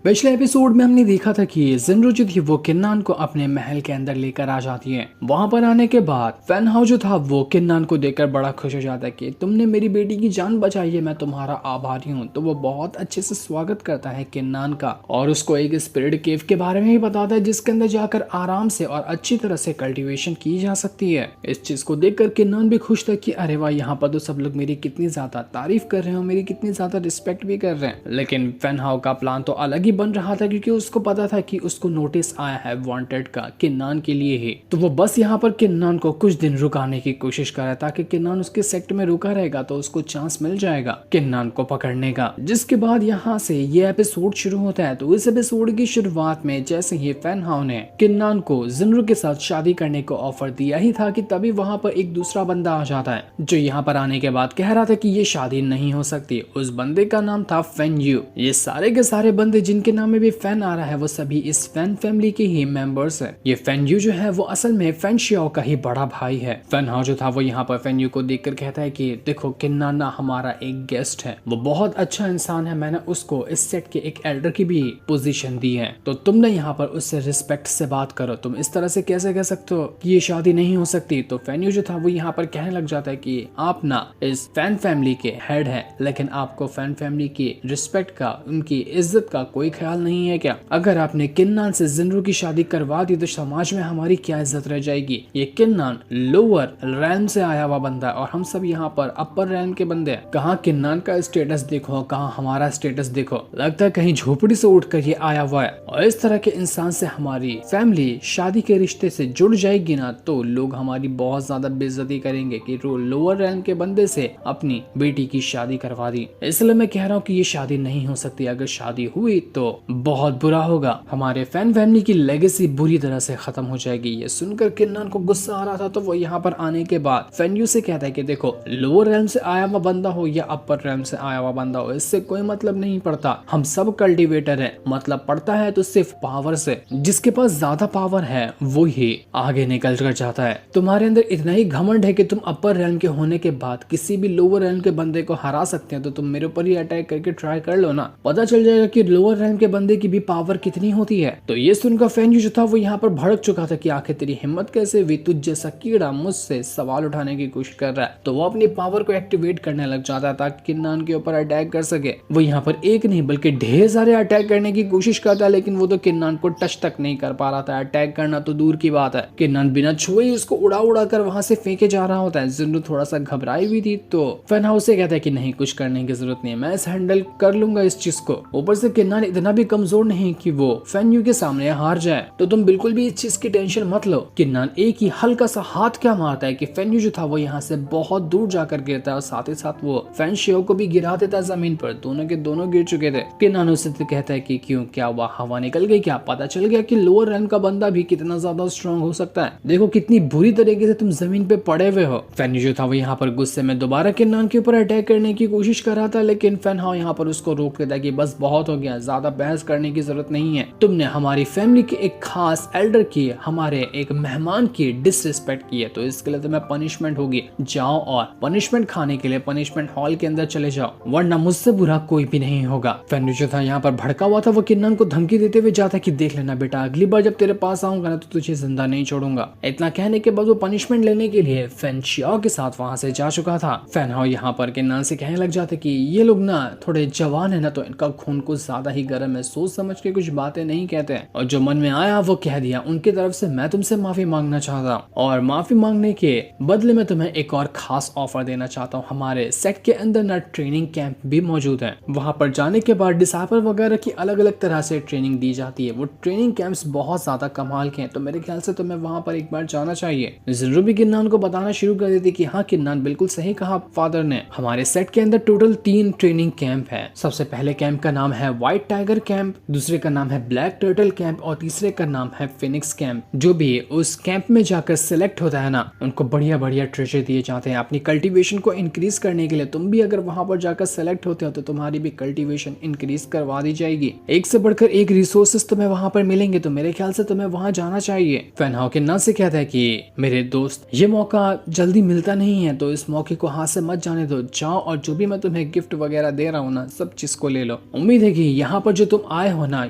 पिछले एपिसोड में हमने देखा था कि जिनरू जो थी वो किन्नान को अपने महल के अंदर लेकर आ जाती है। वहां पर आने के बाद फैनहाउ जो था वो किन्नान को देखकर बड़ा खुश हो जाता है कि तुमने मेरी बेटी की जान बचाई है, मैं तुम्हारा आभारी हूँ। तो वो बहुत अच्छे से स्वागत करता है किन्नान का और उसको एक स्पिरिट केव के बारे में भी बताता है जिसके अंदर जाकर आराम से और अच्छी तरह से कल्टिवेशन की जा सकती है। इस चीज को देखकर किन्नान भी खुश था कि अरे वाह, यहाँ पर तो सब लोग मेरी कितनी ज्यादा तारीफ कर रहे हो, मेरी कितनी ज्यादा रिस्पेक्ट भी कर रहे हैं। लेकिन फैनहाउ का प्लान तो अलग ही बन रहा था क्योंकि उसको पता था कि उसको नोटिस आया है वांटेड का किन्नान के लिए ही। तो वो बस यहाँ पर किन्नान को कुछ दिन रुकाने की कोशिश कर रहा है ताकि किन्नान उसके सेक्टर में रुका रहेगा तो उसको चांस मिल जाएगा किन्नान को पकड़ने का। जिसके बाद यहाँ से ये एपिसोड शुरू होता है। तो इस एपिसोड की शुरुआत में जैसे ही फैनहाउ ने किन्नान को जिनरू के साथ शादी करने को ऑफर दिया ही था कि तभी वहां पर एक दूसरा बंदा आ जाता है जो यहाँ पर आने के बाद कह रहा था कि ये शादी नहीं हो सकती। उस बंदे का नाम था फैन यू। ये सारे के सारे बंदे जिनके नाम में भी फैन आ रहा है वो सभी इस फैन फैमिली के ही मेंबर्स है। ये फैन यू जो है वो असल में फैन शियाओ का ही बड़ा भाई है। फैनहाउ जो था वो यहाँ पर फैन यू को देखकर कहता है कि देखो किन्नान ना हमारा एक गेस्ट है, वो बहुत अच्छा इंसान है, मैंने उसको इस सेट के एक एल्डर की भी पोजीशन दी है, तो तुमने यहाँ पर उससे रिस्पेक्ट से बात करो, तुम इस तरह से कैसे कह सकते हो कि ये शादी नहीं हो सकती। तो फैन यू जो था वो यहाँ पर कहने लग जाता है कि आप ना इस फैन फैमिली के हेड है लेकिन आपको फैन फैमिली की रिस्पेक्ट का, उनकी इज्जत का कोई ख्याल नहीं है क्या? अगर आपने किन्नान से जिनरू की शादी करवा दी तो समाज में हमारी क्या इज्जत रह जाएगी? ये किन्नान लोअर रैल्म से आया हुआ बंदा है और हम सब यहाँ पर अपर रैल्म के बंदे हैं। कहाँ किन्नान का स्टेटस देखो, कहाँ हमारा स्टेटस देखो, लगता है कहीं झोपड़ी से उठकर ये आया हुआ है। और इस तरह के इंसान से हमारी फैमिली शादी के रिश्ते से जुड़ जाएगी ना तो लोग हमारी बहुत ज्यादा बेइज्जती करेंगे कि लोअर रैंक के बंदे से अपनी बेटी की शादी करवा दी। इसलिए मैं कह रहा हूँ कि ये शादी नहीं हो सकती। अगर शादी हुई तो बहुत बुरा होगा, हमारे फैन फैमिली की लेगेसी बुरी तरह से खत्म हो जाएगी। ये सुनकर किन्नान को गुस्सा आ रहा था तो वो यहाँ पर आने के बाद फैन यू से कहता है कि देखो लोअर रैम से आया हुआ बंदा हो या अपर रैम से आया हुआ बंदा हो, इससे कोई मतलब नहीं पड़ता। हम सब कल्टिवेटर हैं, मतलब पड़ता है तो सिर्फ पावर से। जिसके पास ज्यादा पावर है वो ही आगे निकल कर जाता है। तुम्हारे अंदर इतना ही घमंड है कि तुम अपर रैम के होने के बाद किसी भी लोअर रैम के बंदे को हरा सकते हैं, तो तुम मेरे ऊपर ही अटैक करके ट्राई कर लो ना, पता चल जाएगा कि लोअर रैंक के बंदे की भी पावर कितनी होती है। तो ये सुनकर फैन यू जो था वो यहाँ पर भड़क चुका था कि आखिर तेरी हिम्मत कैसे हुई, तुझ जैसा कीड़ा मुझसे सवाल उठाने की कोशिश कर रहा है। तो वो अपनी पावर को एक्टिवेट करने लग जाता है ताकि किन्नान के ऊपर अटैक कर सके। वो यहाँ पर एक नहीं बल्कि ढेर सारे अटैक करने की कोशिश करता है लेकिन वो तो किन्नान को टच तक नहीं कर पा रहा था। अटैक करना तो दूर की बात है, किन्नान बिना छुए ही उसको उड़ा उड़ा कर वहां से फेंके जा रहा होता है। जिन्रू थोड़ा सा घबराई हुई थी तो फैनहाउ से कहता है कि नहीं, कुछ करने की जरूरत नहीं है, मैं हैंडल कर लूंगा इस चीज को। ऊपर से किन्नान इतना भी कमजोर नहीं कि वो फैन यू के सामने हार जाए, तो तुम बिल्कुल भी इस चीज की टेंशन मत लो। किन्नान एक ही हल्का सा हाथ क्या मारता है कि फैन यू जो था वो यहाँ से बहुत दूर जाकर गिरता है और साथ ही साथ वो फैन शियो को भी गिरा देता है जमीन पर। दोनों के दोनों गिर चुके थे। किन्नान उससे तो कहता है कि क्यों, क्या हुआ, हवा निकल गई क्या? पता चल गया कि लोअर रैंक का बंदा भी कितना ज्यादा स्ट्रॉन्ग हो सकता है, देखो कितनी बुरी तरीके से तुम जमीन पे पड़े हुए हो। फैन यू जो था वो यहाँ पर गुस्से में दोबारा किन्नान के ऊपर अटैक करने की कोशिश कर रहा था लेकिन फैनहाउ यहाँ पर उसको रोक देता है कि बस बहुत हो गया, ज्यादा बहस करने की जरूरत नहीं है। तुमने हमारी फैमिली के एक खास एल्डर की, हमारे एक मेहमान की डिसरिस्पेक्ट की है, तो इसके लिए तुम्हें पनिशमेंट होगी। जाओ और पनिशमेंट खाने के लिए पनिशमेंट हॉल के अंदर चले जाओ, वरना मुझसे बुरा कोई भी नहीं होगा। फैन यू जो था यहाँ पर भड़का हुआ था, वो किन्नान को धमकी देते हुए जाता है कि देख लेना बेटा, अगली बार जब तेरे पास आऊंगा ना तो तुझे जिंदा नहीं छोड़ूंगा। इतना कहने के बाद वो पनिशमेंट लेने के लिए फैन शियाओ के साथ वहां से जा चुका था। फैनहाउ यहाँ पर किन्नान से कहने लग जाते कि ये लोग ना थोड़े जवान है ना तो इनका खून कुछ ज्यादा ही गर्म है, सोच समझ के कुछ बातें नहीं कहते हैं, और जो मन में आया वो कह दिया। उनकी तरफ से मैं तुमसे माफी मांगना चाहता हूँ और माफी मांगने के बदले में तुम्हें एक और खास ऑफर देना चाहता हूँ। हमारे सेट के अंदर ना ट्रेनिंग कैंप भी मौजूद है, वहां पर जाने के बाद डिसाइपल वगैरह की अलग अलग तरह से ट्रेनिंग दी जाती है। वो ट्रेनिंग कैंप्स बहुत ज्यादा कमाल के हैं, तो मेरे ख्याल से तुम्हें वहां पर एक बार जाना चाहिए। जिनरू भी किन्नान को बताना शुरू कर देती कि हाँ किन्नान बिल्कुल सही कहा फादर ने, हमारे सेट के अंदर टोटल 3 ट्रेनिंग कैंप है। सबसे पहले कैंप का नाम है व्हाइट टाइगर कैंप, दूसरे का नाम है ब्लैक टर्टल कैंप और तीसरे का नाम है फिनिक्स कैंप। जो भी उस कैंप में जाकर सिलेक्ट होता है ना उनको बढ़िया बढ़िया ट्रेजर दिए जाते हैं अपनी कल्टीवेशन को इंक्रीज करने के लिए। तुम भी अगर वहां पर जाकर सिलेक्ट होते हो तो तुम्हारी भी कल्टीवेशन इंक्रीज करवा दी जाएगी। एक से बढ़कर एक रिसोर्सेस तुम्हें वहां पर मिलेंगे, तो मेरे ख्याल से तुम्हें वहां जाना चाहिए। फैनहाउ किन्नान से कहता है कि मेरे दोस्त ये मौका जल्दी मिलता नहीं है, तो इस मौके को हाथ से मत जाने दो। जाओ और जो भी मैं तुम्हें गिफ्ट वगैरह दे रहा हूँ ना सब चीज को ले लो। उम्मीद है कि यहाँ पर पर जो तुम आए हो ना,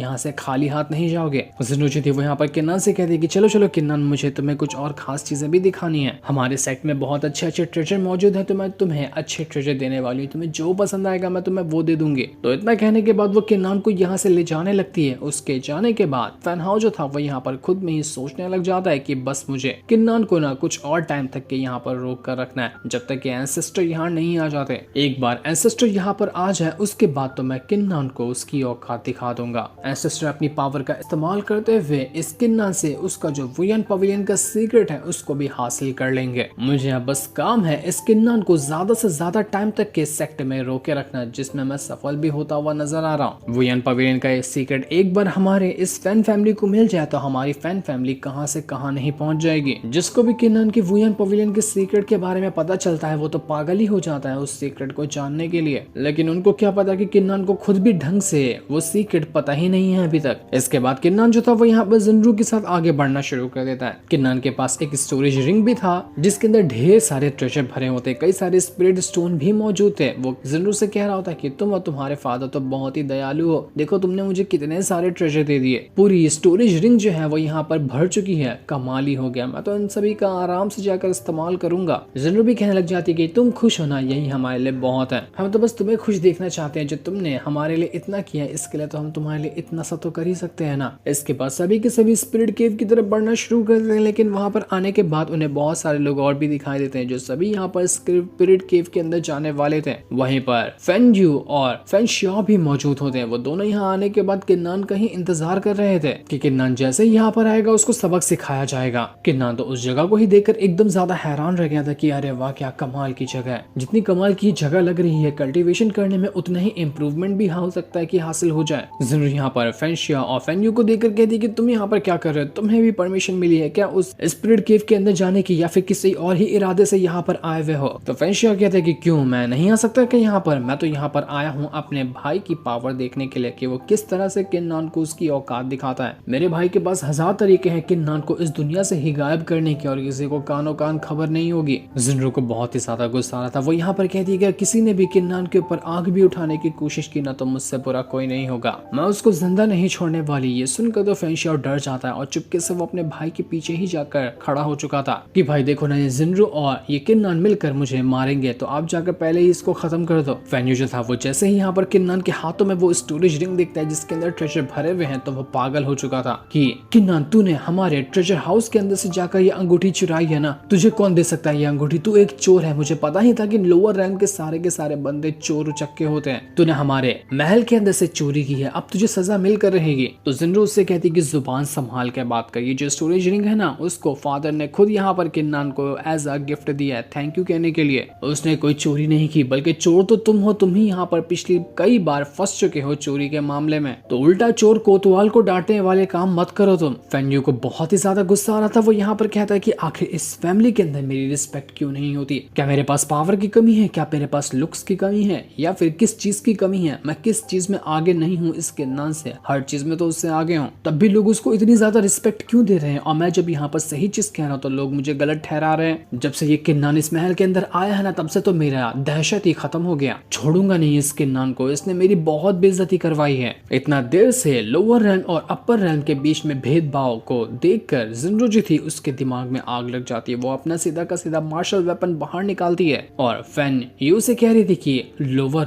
यहाँ से खाली हाथ नहीं जाओगे। जिन्नू जो थी वो यहाँ पर किन्नान से कहती है कि चलो चलो किन्नान, मुझे तुम्हें कुछ और खास चीजें भी दिखानी है। हमारे सेट में बहुत अच्छे अच्छे ट्रेजर मौजूद है, तो मैं तुम्हें अच्छे ट्रेजर देने वाली हूँ, तुम्हें जो पसंद आएगा मैं तुम्हें वो दे दूंगी। तो इतना कहने के बाद वो किन्नान को यहाँ से ले जाने लगती है। उसके जाने के बाद फैन हाउ जो था वो यहाँ पर खुद में ही सोचने लग जाता है कि बस मुझे किन्नान को ना कुछ और टाइम तक के यहाँ पर रोक कर रखना है, जब तक कि एंसेस्टर यहाँ नहीं आ जाते। एक बार एंसेस्टर यहाँ पर आ जाए उसके बाद तो मैं किन्नान को उसकी औकात दिखा दूंगा। एंसेस्टर अपनी पावर का इस्तेमाल करते हुए इस किन्नान से उसका जो वुयन पवेलियन का सीक्रेट है उसको भी हासिल कर लेंगे। मुझे अब बस काम है इस किन्नान को ज्यादा से ज्यादा टाइम तक के सेक्ट में रोके रखना, जिसमें मैं सफल भी होता हुआ नजर आ रहा हूँ। वुयन पवेलियन का ये सीक्रेट एक बार हमारे इस फैन फैमिली को मिल जाए तो हमारी फैन फैमिली कहाँ से कहाँ नहीं पहुंच जाएगी। जिसको भी किन्नान की वुयन पवेलियन के सीक्रेट के बारे में पता चलता है वो तो पागल ही हो जाता है उस सीक्रेट को जानने के लिए। लेकिन उनको क्या पता कि किन्नान को खुद भी ढंग से वो सीक्रेट पता ही नहीं है अभी तक। इसके बाद किन्नान जो था वो यहाँ पर जिन्नू के साथ आगे बढ़ना शुरू कर देता है। किन्नान के पास एक स्टोरेज रिंग भी था जिसके अंदर ढेर सारे ट्रेजर भरे होते, कई सारे स्पिरिट स्टोन भी मौजूद थे। वो जिन्नू से कह रहा होता है कि तुम और तुम्हारे फादर तो बहुत ही दयालु हो, देखो तुमने मुझे कितने सारे ट्रेजर दे दिए, पूरी स्टोरेज रिंग जो है वो यहाँ पर भर चुकी है, कमाल ही हो गया, मैं तो इन सभी का आराम से जाकर इस्तेमाल करूंगा। जिन्नू भी कहने लग जाती है कि तुम खुश हो ना, यही हमारे लिए बहुत है, हम तो बस तुम्हें खुश देखना चाहते हैं, जो तुमने हमारे लिए इतना किया इसके लिए तो हम तुम्हारे लिए इतना सा तो कर ही सकते हैं ना। इसके बाद सभी के सभी स्पिरिट केव की तरफ बढ़ना शुरू कर देते हैं, लेकिन वहां पर आने के बाद उन्हें बहुत सारे लोग और भी दिखाई देते हैं जो सभी यहाँ पर स्पिरिट केव के अंदर जाने वाले थे। वहीं पर फेन यू और फेन शिया भी मौजूद होते हैं। वो दोनों यहाँ आने के बाद किन्नान का ही इंतजार कर रहे थे कि किन्नान जैसे ही यहाँ पर आएगा उसको सबक सिखाया जाएगा। किन्नान तो उस जगह को ही देखकर एकदम ज्यादा हैरान रह गया था कि अरे वाह क्या कमाल की जगह है, जितनी कमाल की जगह लग रही है कल्टीवेशन करने में उतना ही इम्प्रूवमेंट भी हो सकता है कि हासिल हो जाए। जरूर यहाँ पर फेन शिया और फेन यू को देखकर कहती कि तुम यहाँ पर क्या कर रहे हो, तुम्हें भी परमिशन मिली है क्या उस स्पिरिट केव के अंदर जाने की, या फिर किसी और ही इरादे से यहाँ पर आए हुए हो। तो फेन शिया कहते हैं कि क्यों मैं नहीं आ सकता क्या यहाँ पर, मैं तो यहाँ पर आया हूँ अपने भाई की पावर देखने के लिए कि वो किस तरह से किन्नान को उसकी औकात दिखाता है। मेरे भाई के पास हजार तरीके हैं किन्नान को इस दुनिया से ही गायब करने की, और किसी को कानो कान खबर नहीं होगी। जिन्नू को बहुत ही ज्यादा गुस्सा आ रहा था। वो यहाँ पर कहती है किसी ने भी किन्नान के ऊपर आंख भी उठाने की कोशिश की ना तो मुझसे बुरा कोई नहीं होगा, मैं उसको जिंदा नहीं छोड़ने वाली। ये सुनकर तो फेन शिया डर जाता है और चुपके से वो अपने भाई के पीछे ही जाकर खड़ा हो चुका था कि भाई देखो ना, ये जिन्नू और ये किन्नान मिलकर मुझे मारेंगे, तो आप जाकर पहले ही इसको खत्म कर दो। फेन यू जो था वो जैसे ही यहाँ पर किन्नान के हाथों में वो स्टोरेज रिंग देखता है जिसके अंदर ट्रेजर भरे हुए हैं, तो वो पागल हो चुका था कि किन्नान तूने हमारे ट्रेजर हाउस के अंदर से जाकर ये अंगूठी चुराई है ना, तुझे कौन दे सकता है ये अंगूठी, तू एक चोर है। मुझे पता ही था कि लोअर रैंक के सारे बंदे चोर उचक्के होते हैं, तूने हमारे महल के अंदर से चोरी की है, अब तुझे सजा मिलकर रहेगी। तो जिन्नू उससे कहती कि जुबान संभाल के बात कर, ये जो स्टोरेज रिंग है ना उसको फादर ने खुद यहाँ पर किन्नान को एज अ गिफ्ट दिया है थैंक यू कहने के लिए, उसने कोई चोरी नहीं की, बल्कि चोर तो तुम हो, तुम ही यहाँ पर पिछली कई बार फंस चुके हो चोरी के मामले में, तो उल्टा चोर कोतवाल को डांटने वाले काम मत करो तुम। फेन यू को बहुत ही ज्यादा गुस्सा आ रहा था। वो यहाँ पर कहता है कि आखिर इस फैमिली के अंदर मेरी रिस्पेक्ट क्यों नहीं होती, क्या मेरे पास पावर की कमी है, क्या मेरे पास लुक्स की कमी है, या फिर किस चीज की कमी है, मैं किस चीज में आगे नहीं हूँ इस किन्नान से, हर चीज में तो उससे आगे हूँ, तब भी लोग उसको इतनी ज्यादा रिस्पेक्ट क्यों दे रहे हैं, और मैं जब यहाँ पर सही चीज कह रहा हूँ तो लोग मुझे गलत ठहरा रहे हैं। जब से ये किन्नान इस महल के अंदर आया है ना तब से तो मेरा दहशत ही खत्म हो गया, छोड़ूंगा नहीं इस किन्नान को, इसने मेरी बहुत बेइज्जती करवाई है। इतना देर से लोअर रैंक और अपर रैंक के बीच में भेदभाव को देखकर जिन्नू जो थी उसके दिमाग में आग लग जाती है। वो अपना सीधा का सीधा मार्शल वेपन बाहर निकालती है और फेन यू से कह रही थी कि लोअर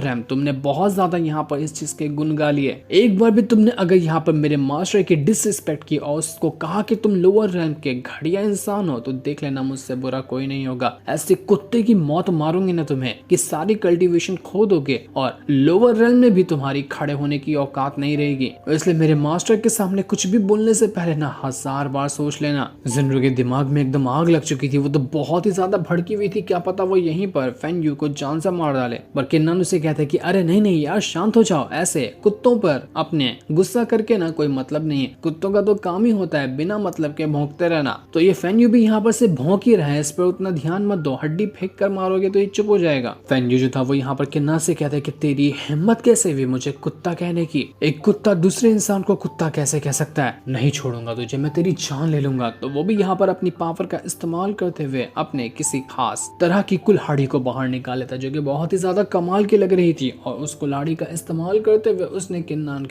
रैंक तुमने बहुत ज्यादा यहाँ पर इस चीज के गुण गा लिए, एक बार भी तुमने अगर यहाँ पर मेरे मास्टर की डिसरिस्पेक्ट की और उसको कहा कि तुम लोअर रैंक के घटिया इंसान हो तो देख लेना मुझसे बुरा कोई नहीं होगा, ऐसे कुत्ते की मौत मारूंगी ना तुम्हें कि सारी कल्टीवेशन खो दोगे और लोअर रैंक में भी तुम्हारी खड़े होने की औकात नहीं रहेगी। इसलिए मेरे मास्टर के सामने कुछ भी बोलने से पहले ना 1000 बार सोच लेना। जिन्नू के दिमाग में एकदम आग लग चुकी थी, वो तो बहुत ही ज्यादा भड़की हुई थी, क्या पता वो यहीं पर फेन यू को जान से मार डाले। पर किन्नान उसे कहते कि अरे नहीं यार शांत हो जाओ, ऐसे कुत्तों कुत्तों पर अपने गुस्सा करके ना कोई मतलब नहीं है। कुत्तों का तो काम ही होता है बिना मतलब के भौंकते रहना। तो ये फेन्यू भी यहाँ पर से भौंक ही रहा है, इस पर उतना ध्यान मत दो, हड्डी फेंक कर मारोगे तो ये चुप हो जाएगा। फेन्यू जो था वो यहाँ पर किन्ना से कहता है कि तेरी हिम्मत कैसे हुई मुझे कुत्ता कहने की? एक कुत्ता दूसरे इंसान को कुत्ता कैसे कह सकता है? नहीं छोड़ूंगा तुझे, मैं तेरी जान ले लूंगा। तो वो भी यहाँ पर अपनी पावर का इस्तेमाल करते हुए अपने किसी खास तरह की कुल्हाड़ी को बाहर निकाल लेता, जो कि बहुत ही ज्यादा कमाल की लग रही थी, और उस कुल्हाड़ी का इस्तेमाल करते हुए उसने किन्नान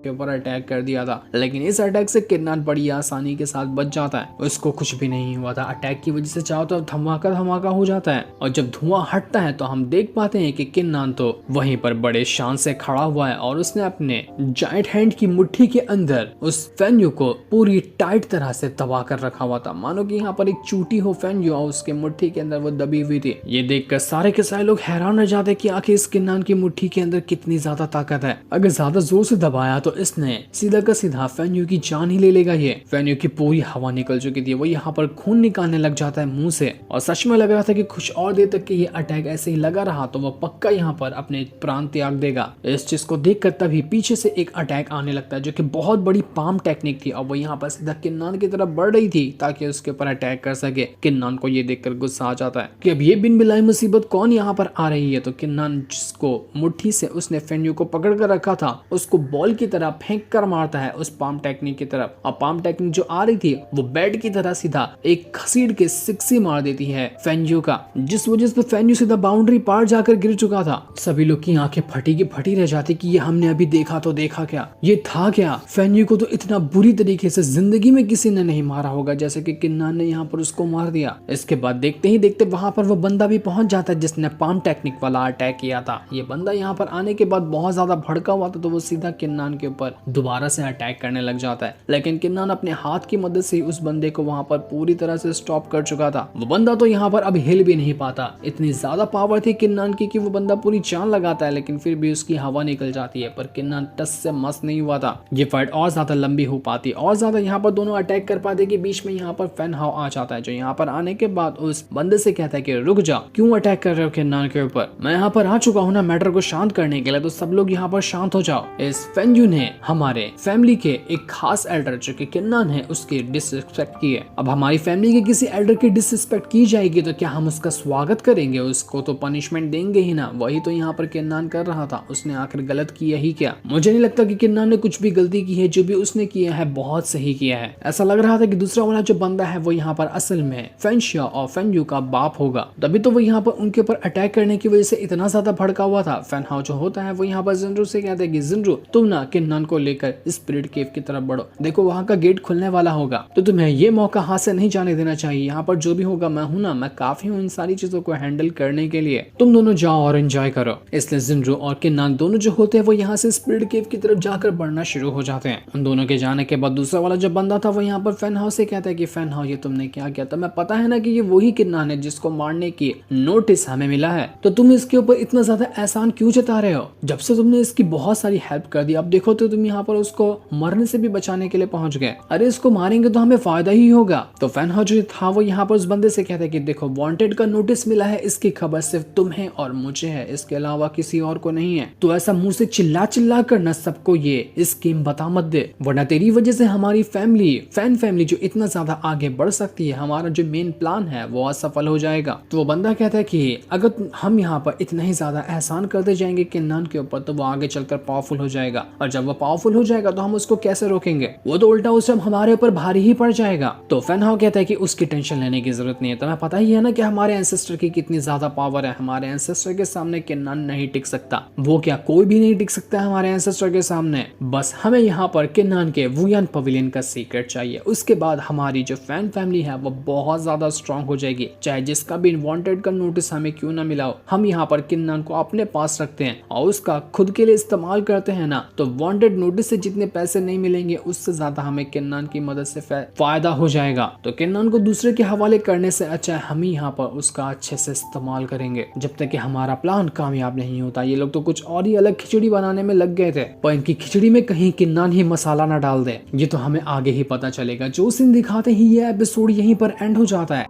के ऊपर अटैक कर दिया था। लेकिन इस अटैक से किन्नान बड़ी आसानी के साथ बच जाता है, उसको कुछ भी नहीं हुआ था। अटैक की वजह से चाहो तो धमाका धमाका हो जाता है, और जब धुआं हटता है तो हम देख पाते हैं कि किन्नान तो वहीं पर बड़े शान से खड़ा हुआ है, और उसने अपने जायंट हैंड की मुट्ठी के अंदर उस फेन्यू को पूरी टाइट तरह से दबा कर रखा हुआ था, मानो कि यहाँ पर एक चूटी हो फेन्यू और उसके मुट्ठी के अंदर वो दबी हुई थी। ये देखकर सारे के सारे लोग हैरान रह जाते कि आखिर इस किन्नान की मुट्ठी के अंदर कितनी ज्यादा ताकत है। अगर ज्यादा जोर से दबाया तो इसने सीधा का सीधा फेन्यू की जान ही ले लेगा। ये फेन्यू की पूरी हवा निकल चुकी थी, वो यहाँ पर खून निकालने लग जाता है मुंह से, और सच में लग रहा था कि कुछ और देर तक के ये अटैक ऐसे ही लगा रहा तो वो पक्का यहाँ पर अपने प्राण त्याग देगा। इस चीज को देखकर तभी पीछे से एक अटैक आने लगता है, जो कि बहुत बड़ी पाम टेक्निक थी, और वो यहाँ पर सीधा किन्नान की तरफ बढ़ रही थी ताकि उसके ऊपर अटैक कर सके। किन्नान को ये देखकर गुस्सा आ जाता है कि अब ये बिन बिलाई मुसीबत कौन यहाँ पर आ रही है। तो किन्नान जिसको मुट्ठी से उसने फेन्यू को पकड़ कर रखा था उसको बॉल की तरह फेंक कर मारता है उस पाम टेक्निक की तरफ, और पाम टेक्निक जो आ रही थी वो बैट की तरह सीधा एक खसीड़ के सिक्सी मार देती है फेन्यू का, जिस वजह से फेन्यू सीधा बाउंड्री पार जाकर गिर चुका था। सभी लोग की आंखें फटी की फटी रह जाती कि ये हमने अभी देखा तो देखा क्या, ये था क्या? फेन्यू को तो इतना बुरी तरीके से जिंदगी में किसी ने नहीं मारा होगा जैसे कि किन्नान ने यहाँ पर उसको मार दिया। इसके बाद देखते ही देखते वहां पर वो बंदा भी पहुंच जाता है जिसने पाम टेक्निक वाला अटैक किया था। ये बंदा यहाँ पर आने के बाद बहुत ज्यादा भड़का हुआ था, तो वो सीधा किन्नान के ऊपर दोबारा से अटैक करने लग जाता है। लेकिन किन्नान अपने हाथ की मदद से उस बंदे को वहां पर पूरी तरह से स्टॉप कर चुका था। वो बंदा तो यहाँ पर अब हिल भी नहीं पाता, इतनी ज्यादा पावर थी किन्नान की कि वो बंदा पूरी जान लगाता है, लेकिन फिर भी उसकी हवा निकल जाती है। पर किन्नान टस से मस नहीं हुआ था। ये फाइट और ज्यादा लंबी हो पाती, और ज्यादा यहाँ पर दोनों अटैक कर पाते कि बीच में यहाँ पर फैन हाउ आ जाता है, जो यहाँ पर आने के बाद उस बंदे से कहता है कि रुक जा, क्यों अटैक कर रहे हो किन्नान के ऊपर? मैं यहाँ पर आ चुका हूँ ना मैटर को शांत करने के लिए, तो सब लोग यहाँ पर शांत हो जाओ। इस फेन्यू ने हमारे फैमिली के एक खास एल्डर जो कि किन्नान है उसकी डिसरिस्पेक्ट की है। अब हमारी फैमिली के किसी एल्डर की डिसरिस्पेक्ट की जाएगी तो क्या हम उसका स्वागत करेंगे? उसको तो पनिशमेंट देंगे ही ना। वही तो यहाँ पर किन्नान कर रहा था, उसने आखिर गलत किया ही क्या? मुझे नहीं लगता कि किन्नान ने कुछ भी गलती की है, जो भी उसने किया है बहुत सही किया है। ऐसा लग रहा था कि दूसरा वाला जो बंदा है वो यहाँ पर असल में फेन्शिया और फेन्यू का बाप होगा, तभी तो वो यहाँ पर उनके ऊपर अटैक करने की वजह से इतना ज्यादा भड़का हुआ था। फैनहाउ जो होता है वो यहाँ पर जिंड्रू से कहते हैं कि जिंड्रू तुम ना किन्नान को लेकर स्पिरिट केव की तरफ बढ़ो, देखो वहाँ का गेट खुलने वाला होगा, तो तुम्हें ये मौका हाथ से नहीं जाने देना चाहिए। यहाँ पर जो भी होगा मैं हूं ना, मैं काफी हूँ इन सारी चीजों को हैंडल करने के लिए, तुम दोनों जाओ और एंजॉय करो। इसलिए जिंड्रू और किन्नान दोनों जो होते हैं वो यहाँ से स्पिरिट केव की तरफ जाकर बढ़ना शुरू हो जाते हैं। उन दोनों के जाने के बाद दूसरा वाला जो बंदा था वो यहाँ पर फैनहाउ से कहता है कि फैनहाउ ये तुमने क्या किया? तो मैं पता है ना कि ये वही किन्नान है जिसको मारने की नोटिस हमें मिला है, तो तुम इसके ऊपर इतना ज्यादा एहसान क्यों जता रहे हो? जब से तुमने इसकी बहुत सारी हेल्प कर दी, अब देखो तो तुम यहाँ पर उसको मरने से भी बचाने के लिए पहुंच गए। अरे इसको मारेंगे तो हमें फायदा ही होगा। तो फैनहाउ जो था वो यहाँ पर उस बंदे से कहता है कि देखो वांटेड का नोटिस मिला है, इसकी खबर सिर्फ तुम्हें और मुझे है, इसके अलावा किसी और को नहीं है। तो ऐसा मुंह से चिल्ला चिल्ला कर न सबको ये स्कीम बता मत दे, वरना तेरी वजह से हमारी फैमिली जो इतना ज्यादा आगे बढ़ सकती है, हमारा जो मेन प्लान है वो असफल हो जाएगा। तो वो बंदा कहता है कि अगर हम यहाँ पर इतना ही ज्यादा एहसान करते जाएंगे किन्नान के ऊपर, तो वो आगे चलकर पावरफुल हो जाएगा, और जब वो पावरफुल हो जाएगा तो हम उसको कैसे रोकेंगे? वो तो उल्टा उस हमारे ऊपर भारी ही पड़ जाएगा। तो फैनहाउ कहता है कि उसकी टेंशन लेने की जरूरत नहीं है, तुम्हें पता ही है ना कि हमारे एंसेस्टर की कितनी ज्यादा पावर है, हमारे एंसेस्टर के सामने किन्नान नहीं टिक सकता। वो क्या कोई भी नहीं टिक सकता है हमारे एंसेस्टर के सामने। बस हमें यहाँ पर किन्नान के वुयान पवेलियन का सीक्रेट चाहिए, उसके बाद हमारी जो फैन फैमिली है वो बहुत ज्यादा स्ट्रांग हो जाएगी। चाहे जिसका भी वांटेड का नोटिस हमें क्यों ना मिला हो, हम यहाँ पर किन्नान को अपने पास रखते हैं और उसका खुद के लिए इस्तेमाल करते हैं ना, तो वांटेड नोटिस से जितने पैसे नहीं मिलेंगे उससे ज्यादा हमें किन्नान की मदद से फायदा हो जाएगा। तो किन्नान को दूसरे के हवाले करने से अच्छा है हम ही यहाँ पर उसका अच्छे से इस्तेमाल करेंगे जब तक कि हमारा प्लान कामयाब नहीं होता। ये लोग तो कुछ और ही अलग खिचड़ी बनाने में लग गए थे, पर इनकी खिचड़ी में कहीं किन्नान ही मसाला ना डाल दे, ये तो हमें आगे ही पता चलेगा। जो सीन दिखाते ही ये एपिसोड यहीं पर एंड हो जाता है।